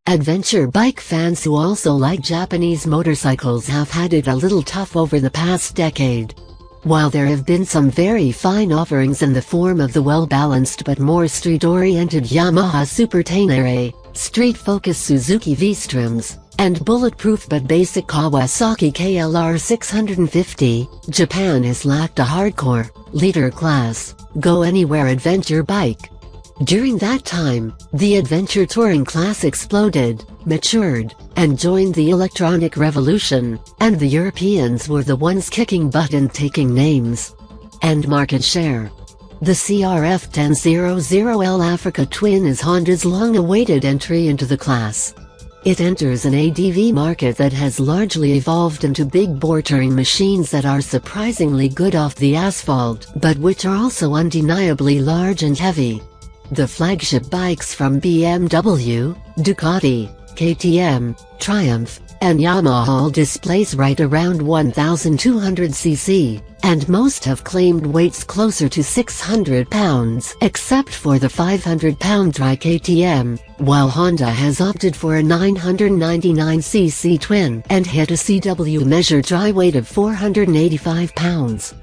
Adventure bike fans who also like Japanese motorcycles have had it a little tough over the past decade. While there have been some very fine offerings in the form of the well-balanced but more street-oriented Yamaha Super Tenere, street-focused Suzuki V-Streams, and bulletproof but basic Kawasaki KLR 650, Japan has lacked a hardcore, leader-class, go-anywhere adventure bike. During that time, the adventure touring class exploded, matured, and joined the electronic revolution, and the Europeans were the ones kicking butt and taking names and market share. The CRF1000L Africa Twin is Honda's long-awaited entry into the class. It enters an ADV market that has largely evolved into big-bore touring machines that are surprisingly good off the asphalt, but which are also undeniably large and heavy. The flagship bikes from BMW, Ducati, KTM, Triumph, and Yamaha all displays right around 1,200 cc, and most have claimed weights closer to 600 pounds except for the 500-pound Tri KTM, while Honda has opted for a 999 cc twin and hit a CW measured dry weight of 485 pounds.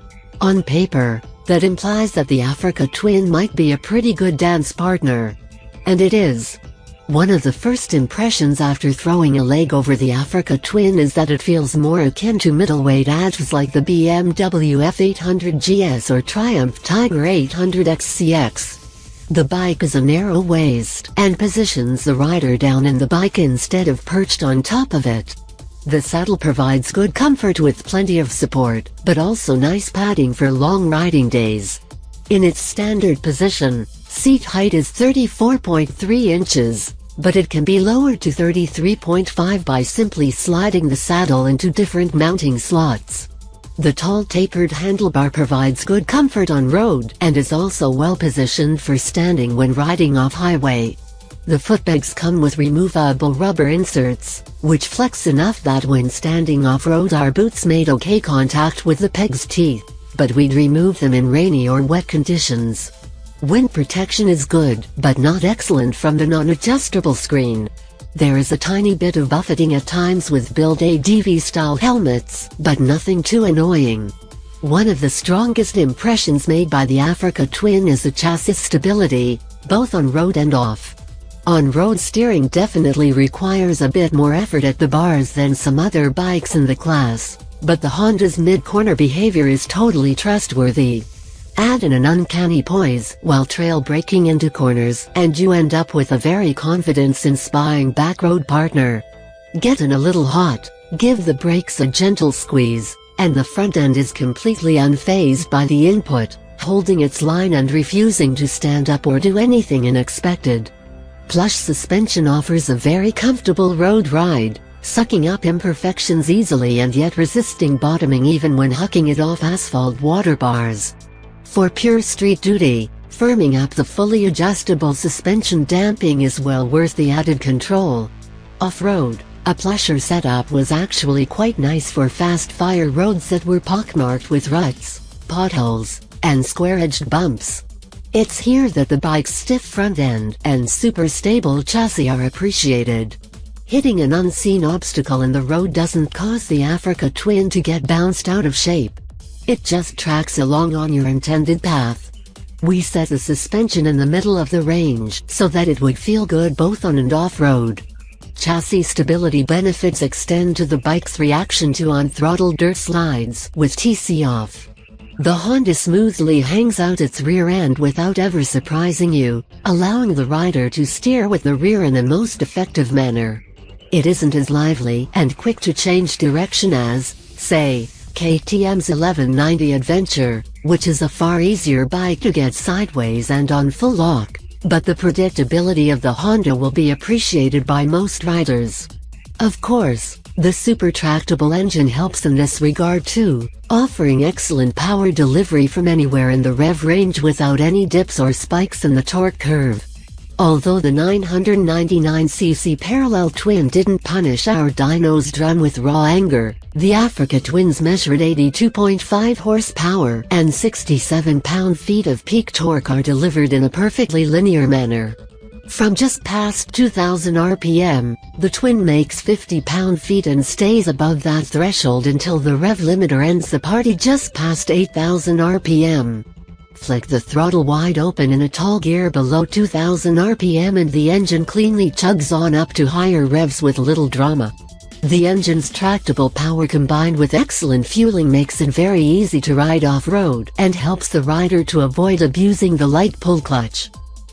On paper, that implies that the Africa Twin might be a pretty good dance partner. And it is. One of the first impressions after throwing a leg over the Africa Twin is that it feels more akin to middleweight advs like the BMW F800 GS or Triumph Tiger 800 XCX. The bike is a narrow waist and positions the rider down in the bike instead of perched on top of it. The saddle provides good comfort with plenty of support, but also nice padding for long riding days. In its standard position, seat height is 34.3 inches, but it can be lowered to 33.5 by simply sliding the saddle into different mounting slots. The tall tapered handlebar provides good comfort on road and is also well positioned for standing when riding off-highway. The footpegs come with removable rubber inserts, which flex enough that when standing off-road our boots made okay contact with the peg's teeth, but we'd remove them in rainy or wet conditions. Wind protection is good, but not excellent from the non-adjustable screen. There is a tiny bit of buffeting at times with built ADV-style helmets, but nothing too annoying. One of the strongest impressions made by the Africa Twin is the chassis stability, both on road and off. On-road steering definitely requires a bit more effort at the bars than some other bikes in the class, but the Honda's mid-corner behavior is totally trustworthy. Add in an uncanny poise while trail braking into corners and you end up with a very confidence-inspiring backroad partner. Get in a little hot, give the brakes a gentle squeeze, and the front end is completely unfazed by the input, holding its line and refusing to stand up or do anything unexpected. Plush suspension offers a very comfortable road ride, sucking up imperfections easily and yet resisting bottoming even when hucking it off asphalt water bars. For pure street duty, firming up the fully adjustable suspension damping is well worth the added control. Off-road, a plusher setup was actually quite nice for fast-fire roads that were pockmarked with ruts, potholes, and square-edged bumps. It's here that the bike's stiff front end and super stable chassis are appreciated. Hitting an unseen obstacle in the road doesn't cause the Africa Twin to get bounced out of shape. It just tracks along on your intended path. We set the suspension in the middle of the range so that it would feel good both on and off-road. Chassis stability benefits extend to the bike's reaction to on-throttle dirt slides with TC off. The Honda smoothly hangs out its rear end without ever surprising you, allowing the rider to steer with the rear in a most effective manner. It isn't as lively and quick to change direction as, say, KTM's 1190 Adventure, which is a far easier bike to get sideways and on full lock, but the predictability of the Honda will be appreciated by most riders. Of course, the super tractable engine helps in this regard too, offering excellent power delivery from anywhere in the rev range without any dips or spikes in the torque curve. Although the 999cc parallel twin didn't punish our dyno's drum with raw anger, the Africa Twins measured 82.5 horsepower and 67 pound-feet of peak torque are delivered in a perfectly linear manner. From just past 2000 RPM, the twin makes 50 pound-feet and stays above that threshold until the rev limiter ends the party just past 8000 RPM. Flick the throttle wide open in a tall gear below 2000 RPM and the engine cleanly chugs on up to higher revs with little drama. The engine's tractable power combined with excellent fueling makes it very easy to ride off-road and helps the rider to avoid abusing the light pull clutch.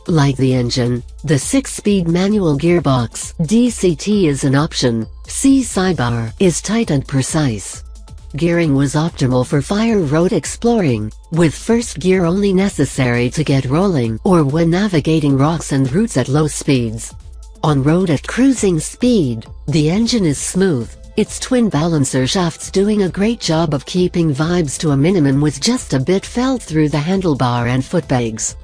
Like the engine, the 6-speed manual gearbox DCT is an option. C sidebar is tight and precise. Gearing was optimal for fire road exploring, with first gear only necessary to get rolling or when navigating rocks and roots at low speeds. On road at cruising speed, the engine is smooth, its twin balancer shafts doing a great job of keeping vibes to a minimum with just a bit felt through the handlebar and footpegs.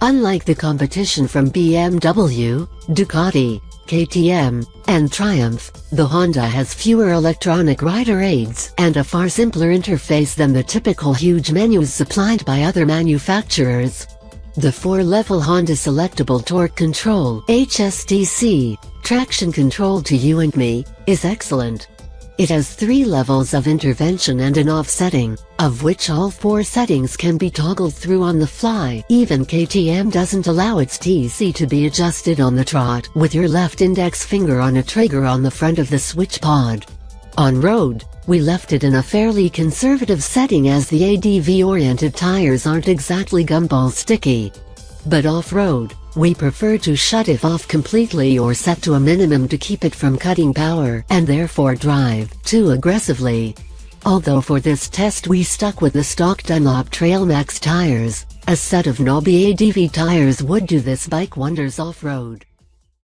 Unlike the competition from BMW, Ducati, KTM, and Triumph, the Honda has fewer electronic rider aids and a far simpler interface than the typical huge menus supplied by other manufacturers. The 4-level Honda Selectable Torque Control (HSTC) traction control to you and me is excellent. It has 3 levels of intervention and an off setting, of which all 4 settings can be toggled through on the fly. Even KTM doesn't allow its TC to be adjusted on the trot with your left index finger on a trigger on the front of the switch pod. On road, we left it in a fairly conservative setting as the ADV-oriented tires aren't exactly gumball sticky. But off-road, we prefer to shut it off completely or set to a minimum to keep it from cutting power and therefore drive too aggressively. Although for this test we stuck with the stock Dunlop Trailmax tires, a set of knobby ADV tires would do this bike wonders off-road.